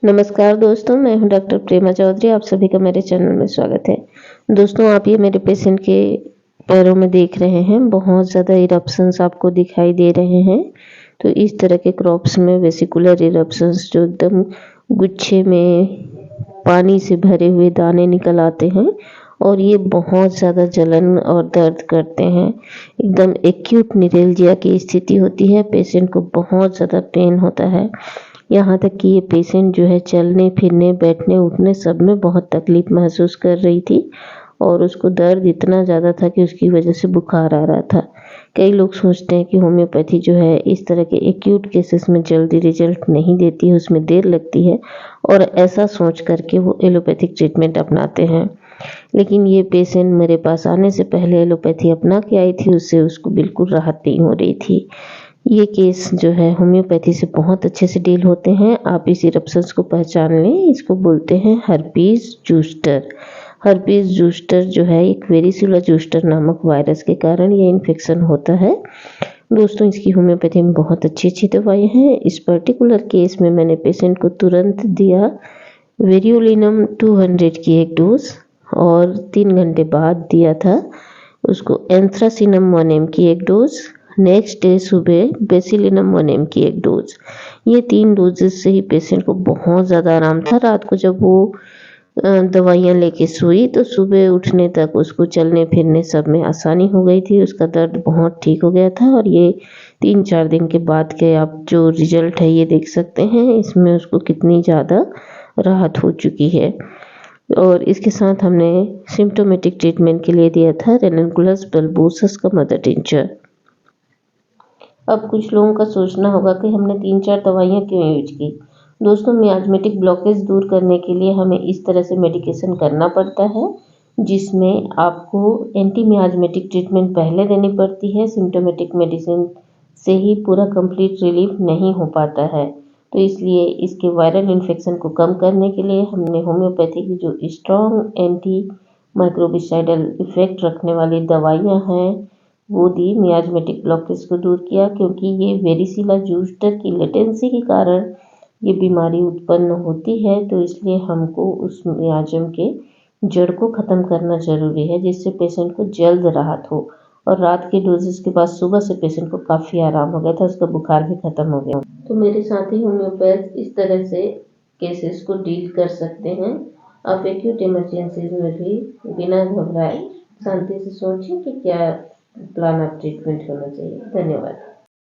नमस्कार दोस्तों, मैं हूं डॉक्टर प्रेमा चौधरी। आप सभी का मेरे चैनल में स्वागत है। दोस्तों, आप ये मेरे पेशेंट के पैरों में देख रहे हैं, बहुत ज़्यादा इरप्शंस आपको दिखाई दे रहे हैं। तो इस तरह के क्रॉप्स में वेसिकुलर इरप्शंस जो एकदम गुच्छे में पानी से भरे हुए दाने निकल आते हैं और ये बहुत ज़्यादा जलन और दर्द करते हैं। एकदम एक्यूट निरेल्जिया की स्थिति होती है, पेशेंट को बहुत ज़्यादा पेन होता है। यहाँ तक कि ये पेशेंट जो है चलने फिरने बैठने उठने सब में बहुत तकलीफ महसूस कर रही थी और उसको दर्द इतना ज़्यादा था कि उसकी वजह से बुखार आ रहा था। कई लोग सोचते हैं कि होम्योपैथी जो है इस तरह के एक्यूट केसेस में जल्दी रिजल्ट नहीं देती है, उसमें देर लगती है और ऐसा सोच करके वो एलोपैथिक ट्रीटमेंट अपनाते हैं। लेकिन ये पेशेंट मेरे पास आने से पहले एलोपैथी अपना के आई थी, उससे उसको बिल्कुल राहत नहीं हो रही थी। ये केस जो है होम्योपैथी से बहुत अच्छे से डील होते हैं। आप इस इरप्शंस को पहचान लें, इसको बोलते हैं हर्पीज जूस्टर। हर्पीज जूस्टर जो है एक वेरिसिला जूस्टर नामक वायरस के कारण ये इन्फेक्शन होता है। दोस्तों, इसकी होम्योपैथी में बहुत अच्छी अच्छी दवाई हैं। इस पर्टिकुलर केस में मैंने पेशेंट को तुरंत दिया वेरियोलिनम 200 की एक डोज और 3 घंटे बाद दिया था उसको एंथ्रासिनम 1 mg की एक डोज। नेक्स्ट डे सुबह बेसिलिनम 1 mg की एक डोज। ये 3 डोजेस से ही पेशेंट को बहुत ज़्यादा आराम था। रात को जब वो दवाइयाँ लेके सोई तो सुबह उठने तक उसको चलने फिरने सब में आसानी हो गई थी। उसका दर्द बहुत ठीक हो गया था और ये 3-4 दिन के बाद के आप जो रिजल्ट है ये देख सकते हैं, इसमें उसको कितनी ज़्यादा राहत हो चुकी है। और इसके साथ हमने सिम्प्टोमेटिक ट्रीटमेंट के लिए दिया था रेनकुलस बल्बोसस का मदर टिंचर। अब कुछ लोगों का सोचना होगा कि हमने 3-4 दवाइयाँ क्यों यूज की। दोस्तों, मियाज़मेटिक ब्लॉकेज दूर करने के लिए हमें इस तरह से मेडिकेशन करना पड़ता है जिसमें आपको एंटी मियाज़मेटिक ट्रीटमेंट पहले देनी पड़ती है। सिम्प्टोमेटिक मेडिसिन से ही पूरा कंप्लीट रिलीफ नहीं हो पाता है। तो इसलिए इसके वायरल इन्फेक्शन को कम करने के लिए हमने होम्योपैथी की जो स्ट्रॉन्ग एंटी माइक्रोबिसाइडल इफेक्ट रखने वाली दवाइयाँ हैं वो दी। मियाज़मेटिक ब्लॉकेज को दूर किया क्योंकि ये वेरिसिला जूस्टर की लेटेंसी के कारण ये बीमारी उत्पन्न होती है। तो इसलिए हमको उस मियाज़म के जड़ को ख़त्म करना ज़रूरी है जिससे पेशेंट को जल्द राहत हो। और रात के डोजेस के बाद सुबह से पेशेंट को काफ़ी आराम हो गया था, उसका बुखार भी ख़त्म हो गया। तो मेरे साथी होम्योपैथ इस तरह से केसेस को डील कर सकते हैं। आप एक्यूट इमरजेंसीज में भी बिना घबराए शांति से सोचें कि क्या प्लान ऑफ ट्रीटमेंट होना चाहिए। धन्यवाद।